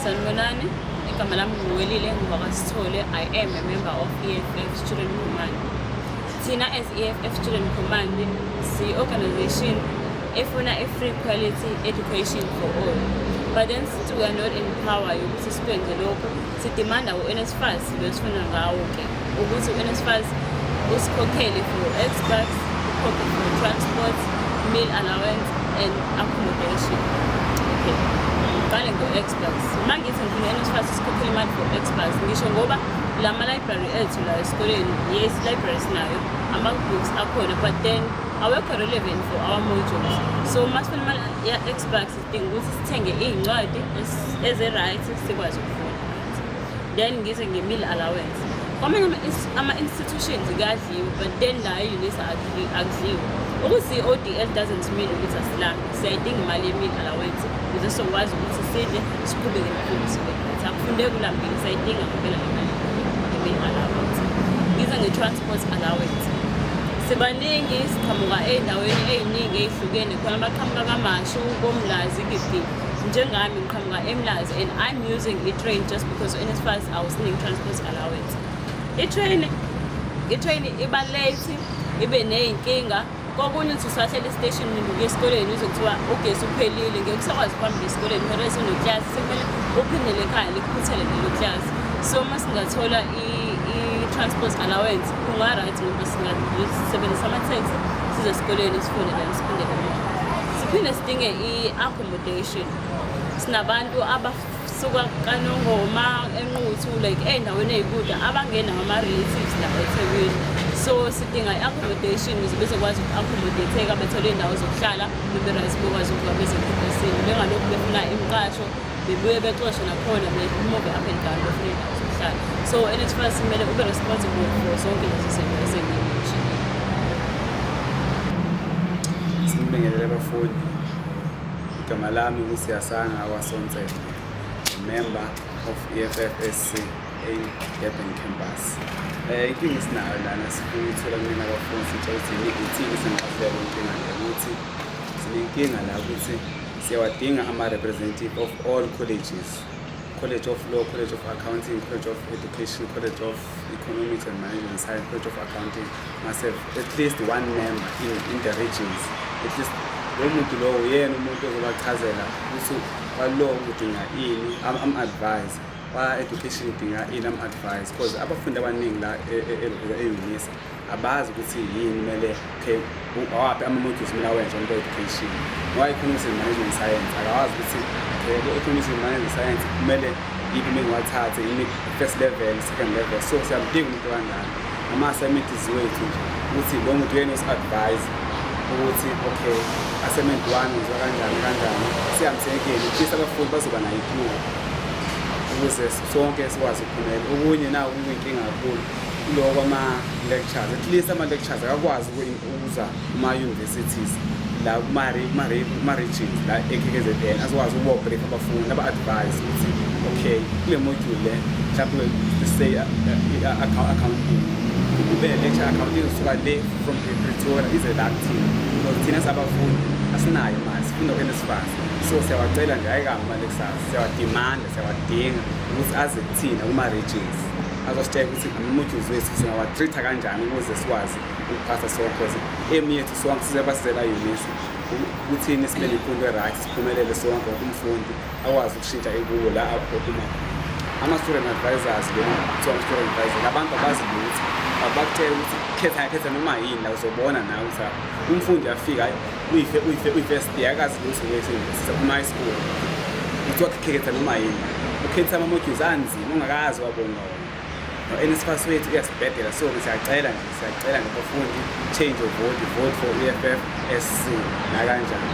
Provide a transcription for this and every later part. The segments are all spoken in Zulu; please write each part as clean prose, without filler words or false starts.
Sanibonani, igama lami Mbuyiseni ngwakasithole. I am a member of EFF Student Command. Thina as EFF Student Command, si-organization efuna a-free quality education for all. But then since we are not in power yokuthi sikwenze lokho, sidemanda u-NSFAS lo esifuna ngawo-ke ukuthi u-NSFAS usikhokhele for experts, ukhokhe for transport, meal allowance and accommodation. Okay. Ngale ngo-experts. Uma ngithi ngifuna u-NSFAS usikhokhele imali for experts, ngisho ngoba lama-library ethu la esikoleni, yes, libraries nayo, ama-books akhona, but then awekho relevant for our modules. So masifuna imali ya-experts sidinga ukuthi sithenge iy'ncwadi eze-right sikwazi ukufunda. Then ngize nge-meal allowance. Kwamanye ama-institutions kuyadliwa, but then la e-UNISA akudliwa. Ukuthi i-ODL doesn't mean ukuthi asilambi. Siyayidinga imali ye-meal allowance ukuze sokwazi ukuthi sidle siqhubeke nemfundo sibe-right. Akufundeki ulambile, siyayidinga ngempela imali ye-meal allowance. Ngize nge-transport allowance. Sibaningi siqhamuka ey'ndaweni ey'ningi ey'hlukene, khona abaqhamuka kaMashu, koMlazi, kephi. Njengami ngiqhamuka eMlazi and I'm using i-train just because NSFAS awusiningi transport allowance. I-train iba late, ibe ney'nkinga. Kokunye uthi usahlela i-station uke esikoleni uzokuthiwa ugesi uphelile, ngeke usakwazi ukuhambela esikoleni ngoba sinoklasi, sekumele uphindele ekhaya likuphuthele lelo class. So uma singathola i-transport allowance kunga-right ngoba singasebenzisa ama-taxi size esikoleni sifunde then siphindele emuva. Siphinde sidinge i-accommodation. Sinabantu abasuka kaNongoma, eNquthu, like ey'ndaweni ey'kude abangenawo ama-relatives la eThekwini. So sidinga i-accommodation ukuze bezokwazi uku-accommodate-eka, bethole iy'ndawo zokuhlala, bebe-right bekwazi ukuba bezekhipasini. Bengalokhu befuna imiqasho, bebuye bexoshe nakhona be-move up and down befuna iy'ndawo zokuhlala. So NSFAS kumele ube responsible for zonke lezi zinto esengiy'mentionile. Sibingelele abafundi. Igama lami nguSiyanda S Sikobi, member of EFFSC Durban campus. Inkinga esinayo lana sifuna ukuthola kumina abafundi sitsho ukuthi ithini esingahlelo inkinga ukuthi sinenkinga la ukuthi siyawadinga ama-representative of all colleges. College of Law, College of Accounting, College of Education, College of Economics and Management Science, College of Accounting must have at least one member in the regions. At least umuntu lo uyena umuntu ozobachazela ukuthi kwalaw udinga ini, am-advise, kwa-education udinga ini, am-advise, because abafundi abaningi la e-UNISA abazi ukuthi yini kumele awaphi ama-modules kumele awenze on-education. Ngoba-Economics and Management Science akawazi ukuthi economics and management science kumele yiphi mengiwathathe first level, second level. So siyamdinga umuntu kanjani ama-assignment wethu ukuthi lo muntu yena usi-advise ukuthi okay assignment 1 uzwa kanjani siyamthekeni ukuthi abafundi bazoba nayo i-clue ukuze sonke sikwazi ukuphumelela. Okunye nawo kuyinkinga kakhulu kulo kwama-lectures, at least ama-lectures akakwazi ukuza kuma-universities la kuma-regions la e-KZN azokwazi ukuba-brief abafundi aba-advise ukuthi okay kule module le mhlawumbe say accounting kube lecture accounting usuka le from Pretoria ize la kuthina because thina sabafundi asinayo imali sifunda ku-NSFAS. So siyawacela nje hayi kama ama-lectures, siyawadimanda, siyawadinga ukuthi aze kuthina kuma-regions azositshela ukuthi ama-modules wethu singawa-treat-a kanjani ukuze sikwazi ukuphasa sonke because aim yethu sonke sizebasizela UNISA ukuthini sibe nemfundo e-right, siphumelele sonke umfundi akwazi ukushintsha ekuwo la aphuma. Ama-student advisors kuthiwa ama-student advisors abantu abazi ukuthi abakutshela ukuthi khetha noma yini la uzobona nawe ukuthi umfundi afika uyi-first year akazi ukuthi uyesebenzisa kuma-high school kuthiwa khetha noma yini, ukhetha ama-modules anzima ungakazi wabona NSFAS wethu uyasibhedela. So siyacela ngabafundi change of vote for EFFSC nakanjani.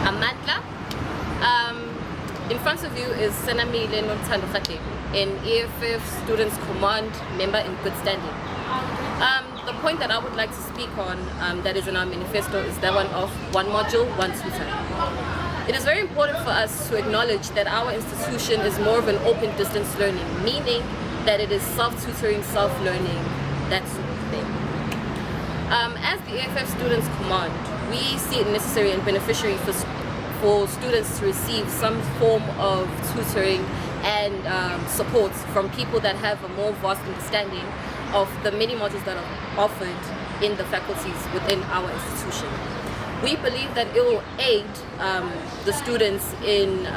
Amandla. In front of you is Senamile Nontando, an EFF Students Command member in good standing. The point that I would like to speak on that is in our manifesto is that one of one module, one tutor. It is very important for us to acknowledge that our institution is more of an open distance learning, meaning that it is self-tutoring, self-learning, that sort of thing. As the EFF Students Command, we see it necessary and beneficial for students to receive some form of tutoring and support from people that have a more vast understanding of the many modules that are offered in the faculties within our institution. We believe that it will aid the students in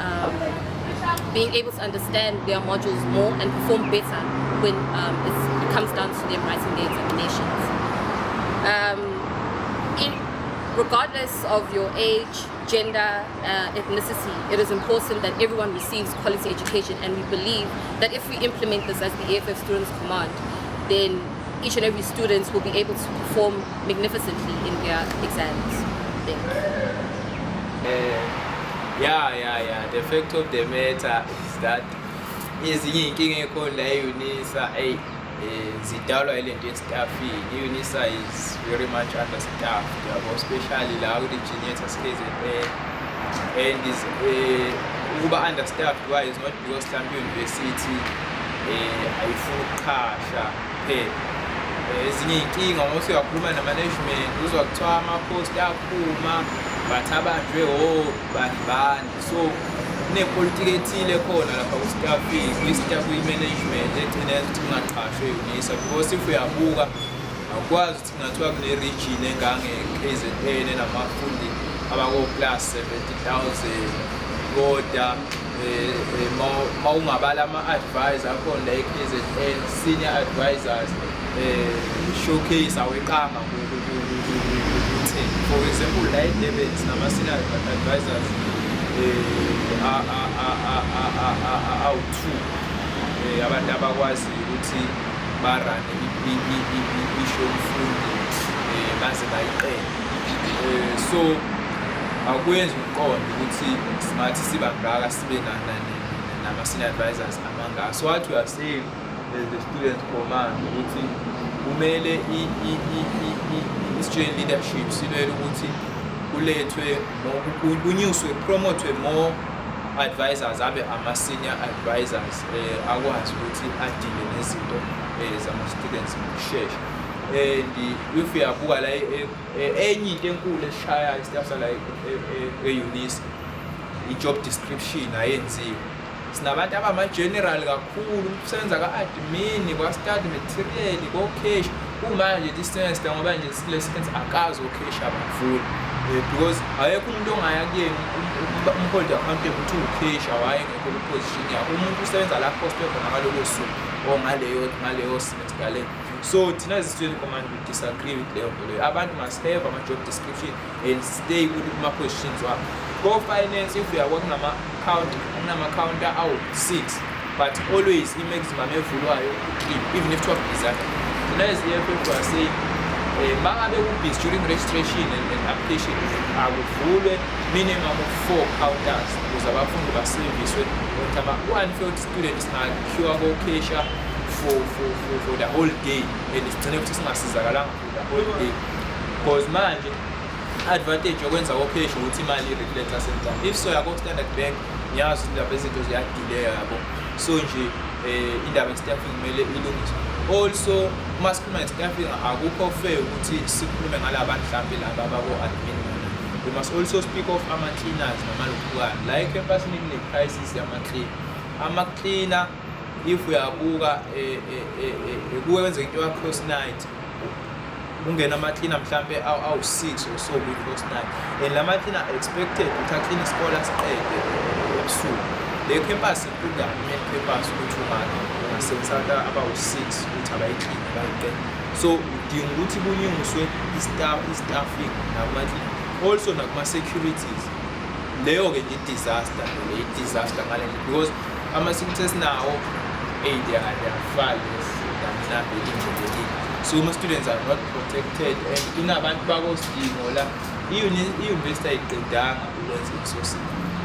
being able to understand their modules more and perform better when it comes down to them writing their examinations. Regardless of your age, gender, ethnicity, it is important that everyone receives quality education, and we believe that if we implement this as the EFF Students Command, then each and every student will be able to perform magnificently in their exams. Thank you. Yeah. The fact of the matter is that inkinga ekhona la UNISA zidalwa ilento yestaffing. UNISA is very much understaffed, especially la ku-Ndlozi KZN, and is ukuba understaffed. Why? Is not because mhlawumbe university ayifuna ukuqasha kuphela. Ezinye inkinga ngokuthi uyakhuluma na-management uzwa kuthiwa ama-post aphuma but abanjwe bani. So kunepolitiki ethile khona lapha ku-staffing, kwi-management egcina yenza ukuthi kungaqashwe UNISA, because if uyabuka akwazi ukuthi kungathiwa kune-region engange-KZN enamafundi abako-plus 70,000 kodwa ma ungabala ama-advisor akhona la e-KZN, senior advisors showcase aweqanga ku-10. For example, la e-Durban nama-senior advisors awu-2 abantu abakwazi ukuthi barane isho umfundi baze bayiqede. So akwenzi umqondo ukuthi singathi sibangaka sibe nama-senior advisors amangaka. So what we are saying as the student command ukuthi kumele i-student leadership silwele ukuthi kulethwe kunyuswe promote more advisors, abe ama-senior advisors akwazi ukuthi adile nezinto zama-students ngokushesha. And if uyabuka la enye into enkulu eshaya istaff sala e-UNISA, i-job description ayenziwe. Sinabantu abama-general kakhulu, kusebenza ka-admin, kwa-study material, ko-cash. Kumanje this semester ngoba nje sile semester akazi o-cash abafundi, because ayekho umuntu ongaya kuyena umhold accountable ukuthi u-cash awayengekho ku-position yakho. Umuntu usebenza la post khona ngalolo suku or ngaleyo semester le. So thina as student command we disagree with leyo nto leyo. Abantu must have ama-job description and stay kuma-positions wabo. Go finance, if we are working counter out 6, but always i-maximum evulwayo 3, even if 12 is that. Thina as EFF we are saying mangabe ku-busy during registration and application akuvulwe minimum of 4 counters ukuze abafundi baserviswe. Ukuthi ama-unfilled students ngakhiwa ko-cashier for the whole day, and sigcine ukuthi singasizakalanga for the whole day, because manje advantage yokwenza ko-cash ukuthi imali i-reflector center. If so yako-Standard Bank ngiyazi ukuthi lapho izinto ziyadileya yabo. So nje indaba ye-staffing kumele ilungiswe. Also uma sikhuluma nge-staffing akukho fair ukuthi sikhulume ngalabantu mhlawumbe laba abako-admin. We must also speak of ama-cleaners namalukwane. La ecampusini kune-crisis yama-cleaner. Ama-cleaner if uyabuka kuwenza into ya-cross night, kungena ama-cleaner mhlawumbe awu-6 or so kwi-cross night, and lama-cleaner expected ukuthi a-clean isikole asiqede ebusuku. Le campus inkulu kabi, main campus ukuthi ungasebenzisa abawu-6 ukuthi abayicleane bayiqede. So udinga ukuthi kunyuswe i-staffing nakuma-cleaner, also nakuma-securities. Leyo-ke nje i-disaster ngale nje, because ama-securities nawo they are flawless than indlela. So most students are not protected, and inabantu bakosidingo la i-university ayiqedanga ukwenza i-resource,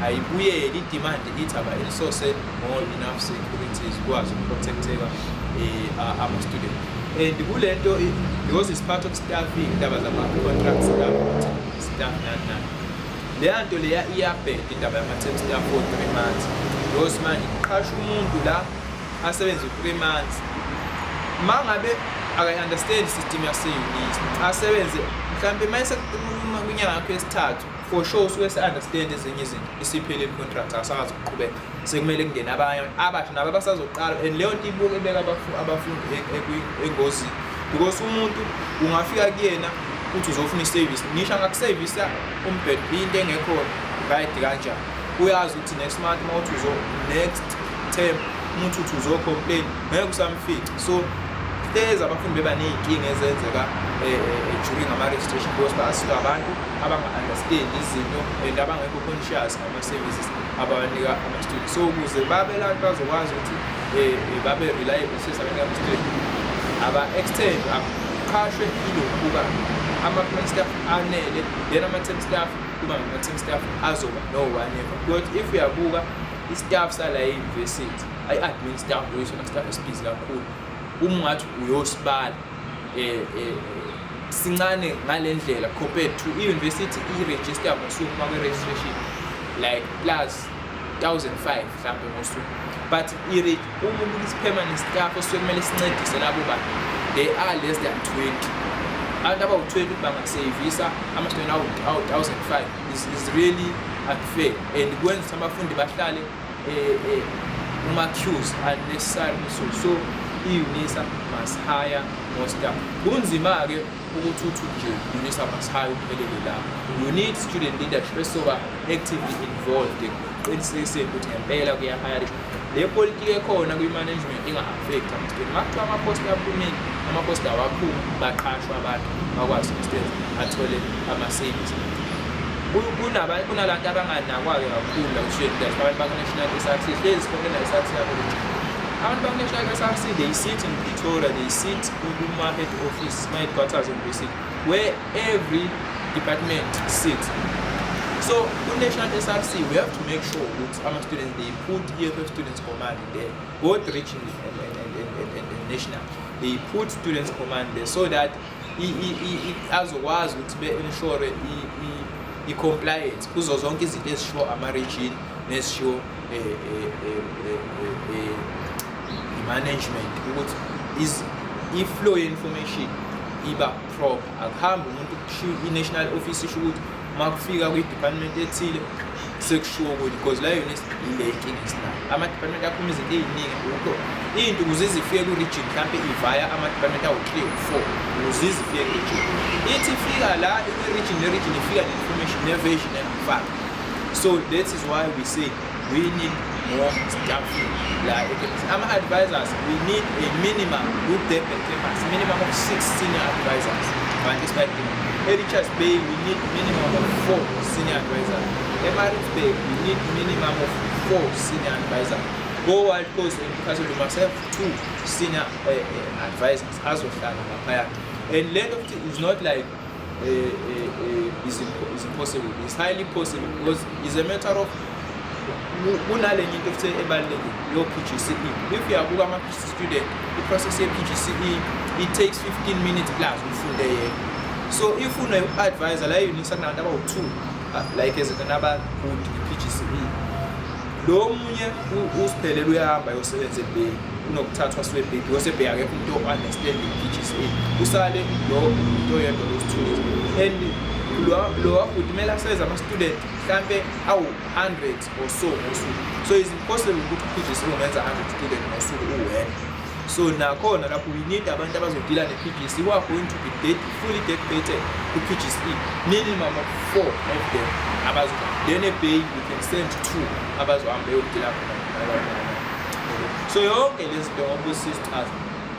ayibuyeli i-demand ithi aba-resource more enough securities ukwazi ukuprotecteka ama-student. And kule nto, because it's part of staffing, indaba zama-contract staff nani leya nto leya iyabheda indaba yama-temp staff for 3 months, because manje uqasha umuntu la asebenza 3 months, mangabe aka-understand system yase-UNISA asebenze mhlawumbe mayese kwinyanga yakho yesithathu for sure suke se-understand ezinye izinto isiphele i-contract asazi ukuqhubeka sekumele kungene abanye abasha nabo abasazoqala and leyo nto ibuke ibeka abafundi engozini because umuntu ungafika kuyena uthi uzofuna i-service ngisho angakusevisa umbhede into engekho right kanjani uyazi ukuthi next month mawuthi next term umuntu uthi uzocomplain ngeke usamfica so there's abafundi beba ney'nkinga ezenzeka during ama-registration because basisuka abantu abanga-understand izinto and abangekho conscious ngama-services abawanika ama-students so ukuze babe lantu bazokwazi ukuthi babe-reliable sesabanika ama-student aba-extend aqhashwe ilokubuka ama-plan staff anele then ama-term staff kuba ngama-term staff azoba no-whatever but if uyabuka i-staff sala e-university ayi-admin staff loyisona staff esibhizi kakhulu ungathi uyosibala sincane ngale ndlela compared to i-university i-register ngosuku makwe-registration like plus 1,500 mhlawumbe ngosuku but umuntu isi-permanent staff osuke kumele sincedise labo bantu they are less than 20 abantu abawu-20 bangasevisa ama-student awu-1,500 is really unfair and kwenza ukuthi abafundi bahlale kuma-queues unnecessarily so i-UNISA must hire more staff. Kunzima-ke ukuthi uthi nje UNISA must hire uphelele lapho. You need student leadership esoba actively involved ekuqinisekiseni ukuthi ngempela kuyahire. Le politiki ekhona kwi-management inga-affect ama-student. Makuthiwa ama-post aphumile, ama-post awaphumi, baqashwa abantu bakwazi ukuthi athole ama-savings. Kunabantu abanganakwayo kakhulu la ku-student leadership, abantu baka-National SRC, hlezi sikhona SRC yabo. Abantu baka-National SRC, they sit in Pretoria, they sit in my head office, my headquarters in Mbuyiseni, where every department sits. So, with National SRC, we have to make sure that our students, they put EFF Students Command there, both regional and national. They put Students Command there so that as was to be ensure compliance. Because as long as it is sure region, let's show management is if flow information iba proper akuhambi umuntu i-national office should makufika kwi-department ethile sekushuwo ukuthi because la ile-inkinga isinayo ama-department akhuluma izinto ey'ningi into ukuze zifike ku-region mhlawumpe ivaya ama-department awu-3 or 4 ukuze zifike ku-region ithi ifika la i-region ne-region ifika ne-information ne-version engifaka so that is why we say we need more staff like advisors. We need a minimum good depth and campus, minimum of 6 senior advisors. But despite Teachers Bay, we need minimum of 4 senior advisors. Emirates Bay, we need minimum of 4 senior advisors. Go Wild Coast and because of myself 2 senior advisors as well as and let of it is not like is impossible. It's highly possible because it's a matter of kunale into efuthe ebalulekile yo PGCE. If you are a student, the process of PGCE it takes 15 minutes plus ufunde yena. So if you know advisor la UNISA kunantu about 2 like ezinaba good PGCE. Lo munye usiphelele uyahamba yosebenza eBay unokuthathwa siwe eBay because eBay akekho umuntu understand PGCE. Usale lo into yedwa lo students and lo kumele asebenze ama-student mhlampe awu-100 or so ngosuku so it's impossible ukuthi PGCE ungenza 100 student ngosuku uwena so nakhona lapho we need abantu abazodila ne-PGCE who are going to be fully dedicated to PGCE minimum of 4 of them abazoba then eBay we can send 2 abazohamba yokudila so yonke lezi zinto ngoba sisters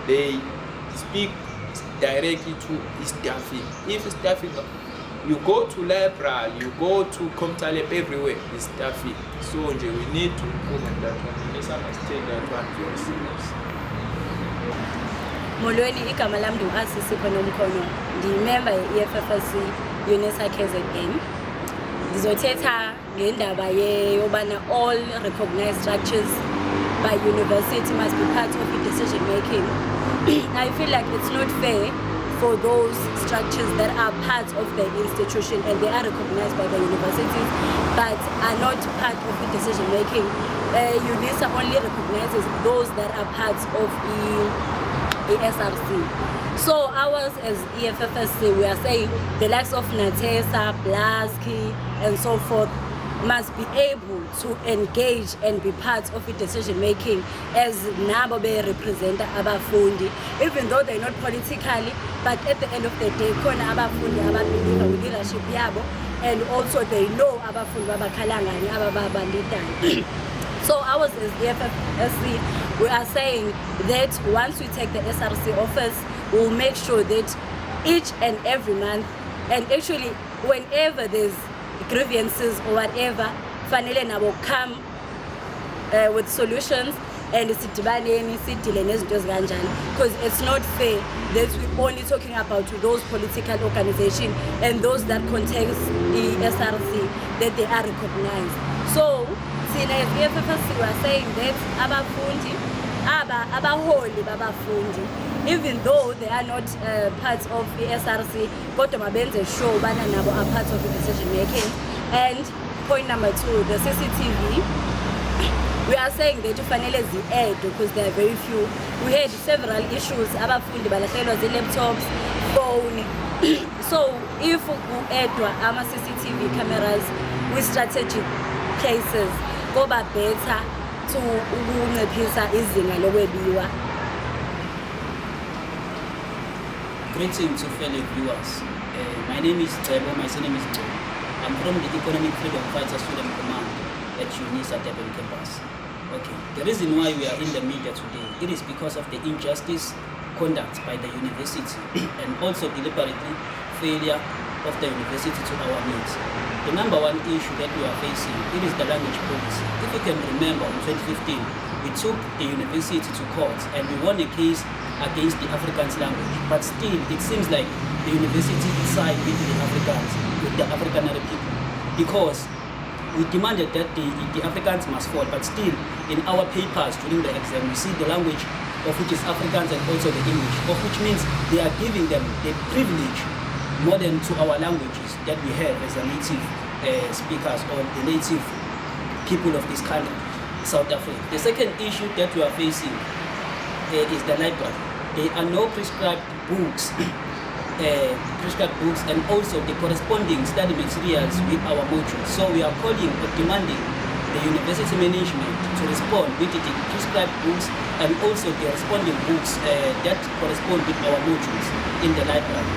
they speak directly to staffing if staffing you go to library, you go to Comtalep everywhere, it's staffing. So we need to improve on that one. UNISA must take that one very serious. Molweni igama lami Ndlozi ndi-member ye-EFFSC UNISA KZN. Ngizothetha ngendaba yobana all recognized structures by university must be part of the decision making. I feel like it's not fair for those structures that are part of the institution and they are recognized by the universities but are not part of the decision making. UNISA only recognizes those that are part of the SRC. So ours as EFFSC, we are saying the likes of Natesa, Blaski, and so forth must be able to engage and be part of the decision making as nabo be represent abafundi, even though they're not politically, but at the end of the day khona abafundi ababelieve with leadership yabo, and also they know abafundi babakhalangani ababalidayo. So ours as EFFSC, we are saying that once we take the SRC office, we'll make sure that each and every month, and actually whenever there's grievances or whatever, fanele nabo come with solutions and sidibaneni sidile nezinto ezikanjani, because it's not fair that we're only talking about those political organizations and those that contains the SRC that they are recognized. So thina as EFFSC we are saying that abafundi abaholi babafundi, even though they are not part of the SRC, kodwa mabenze sure bana nabo are part of the decision making. And point number 2, the CCTV, we are saying that ufanele zi-add because there are very few. We had several issues, abafundi balahlekelwa zi-laptops, phone. So if ku-addwa ama-CCTV cameras with strategic cases, koba better to ukunciphisa izinga lokwebiwa. Greetings to fellow viewers. My name is Tebo, my surname is Ndlozi. I'm from the Economic Freedom Fighter Student Command at UNISA KZN campus. Okay, the reason why we are in the media today, it is because of the injustice conduct by the university and also deliberately failure of the university to our needs. The number one issue that we are facing, it is the language policy. If you can remember, in 2015, we took the university to court and we won a case against the Afrikaans language. But still, it seems like the university side with the Africans, with the Afrikaner people, because we demanded that the Africans must fall, but still, in our papers during the exam, we see the language of which is Afrikaans and also the English, of which means they are giving them the privilege more than to our languages that we have as a native speakers or the native people of this country, South Africa. The second issue that we are facing is the library. There are no prescribed books, and also the corresponding study materials with our modules. So we are calling or demanding the university management to respond with the prescribed books and also the corresponding books that correspond with our modules in the library.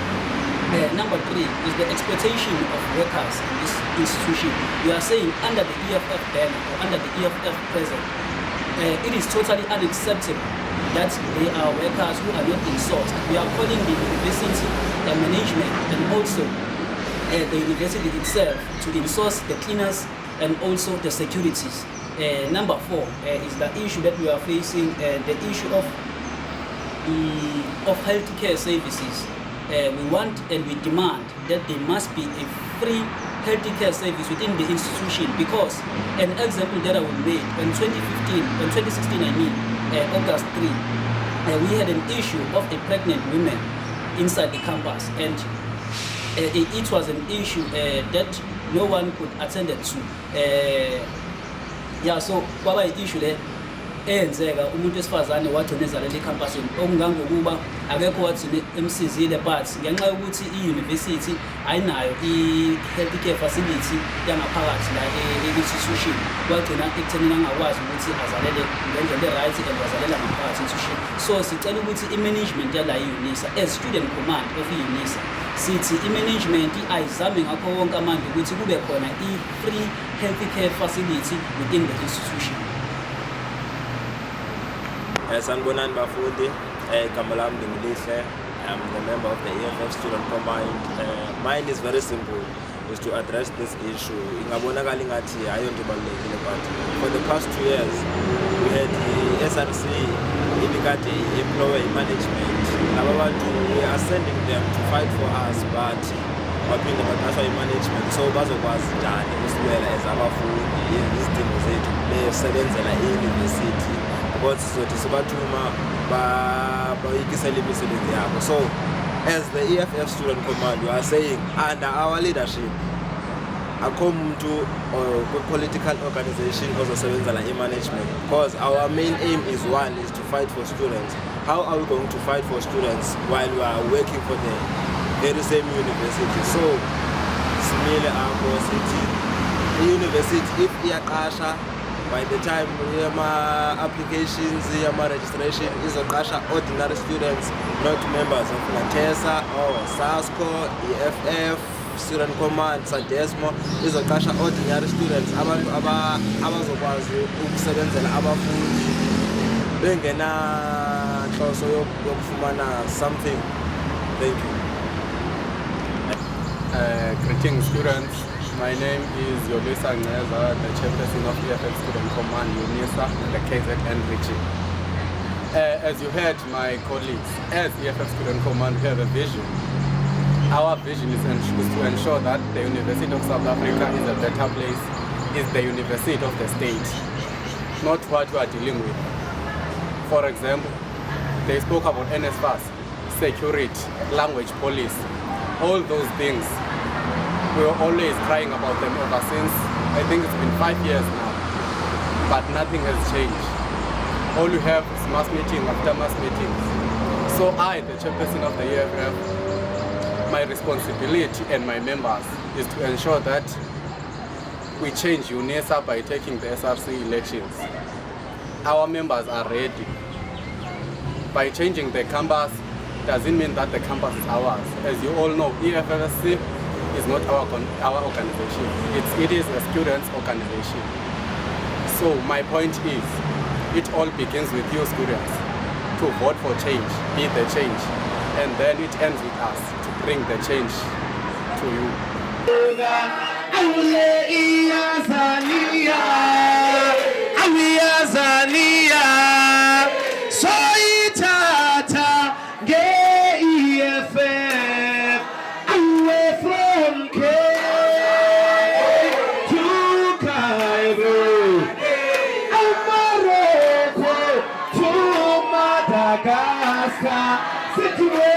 Number 3 is the exploitation of workers in this institution. We are saying under the EFF banner or under the EFF present, it is totally unacceptable that they are workers who are not insourced. We are calling the university management and also the university itself to insource the cleaners and also the securities. Number 4 is the issue that we are facing, the issue of healthcare services. We want and we demand that there must be a free healthcare service within the institution, because an example that I will make in 2016 I mean, August 3, we had an issue of a pregnant woman inside the campus, and it was an issue that no one could attend to. So kwaba issue le eyenzeka umuntu esifazane wathonezala le campus okungangokuba akekho wathi emsizile, but ngenxa yokuthi i-university ayinayo i-healthcare facility yangaphakathi la e-institution, kwagcina ekuthenini angakwazi ukuthi azalele ngendlela e-right and wazalela ngaphakathi institution. So sicela ukuthi i-management yala i-UNISA as student command of i-UNISA, sithi i-management ayizame ngakho wonke amandla ukuthi kube khona i-free healthcare facility within the institution. Sanibonani bafundi, igama lami Ndlozi. I'm the member of the EFF student command. Mine is very simple, is to address this issue. Ingabonakala ngathi ayonto ebalulekile, but for the past 2 years we had the SRC ibikade employ management. Laba bantu we are sending them to fight for us, but baphinde baqashwa i-management so bazokwazi njani ukusibela as abafundi izidingo zethu besebenzela e-university, because sizothi sibathuma bayikisela imisebenzi yabo. So as the EFF student command, we are saying under our leadership akho umuntu political organization ozosebenza la management, because our main aim is to fight for students. How are we going to fight for students while we are working for the very same university? So simile apho sithi i-university if iyaqasha, by the time applications registration izoqasha ordinary students, not members of NATESA or SASCO, EFF, Student Command, SADESMO, izoqasha ordinary students abantu abazokwazi ukusebenzela abafundi bengena nhloso yokufumana something. Thank you. Greetings students. My name is UNISA KZN, the chairperson of EFFSC Student Command, UNISA KZN SRC. As you heard my colleagues, as EFFSC Student Command, we have a vision. Our vision is to ensure that the University of South Africa is a better place, is the university of the state, not what we are dealing with. For example, they spoke about NSFAS, security, language policy, all those things. We were always crying about them ever since, I think it's been 5 years now, but nothing has changed. All we have is mass meeting after mass meetings. So I, the chairperson of the EFF, my responsibility and my members is to ensure that we change UNISA by taking the SRC elections. Our members are ready. By changing the campus doesn't mean that the campus is ours. As you all know, EFFSC is not our organization. It is a students' organization. So my point is, it all begins with you students to vote for change, be the change, and then it ends with us to bring the change to you. Situation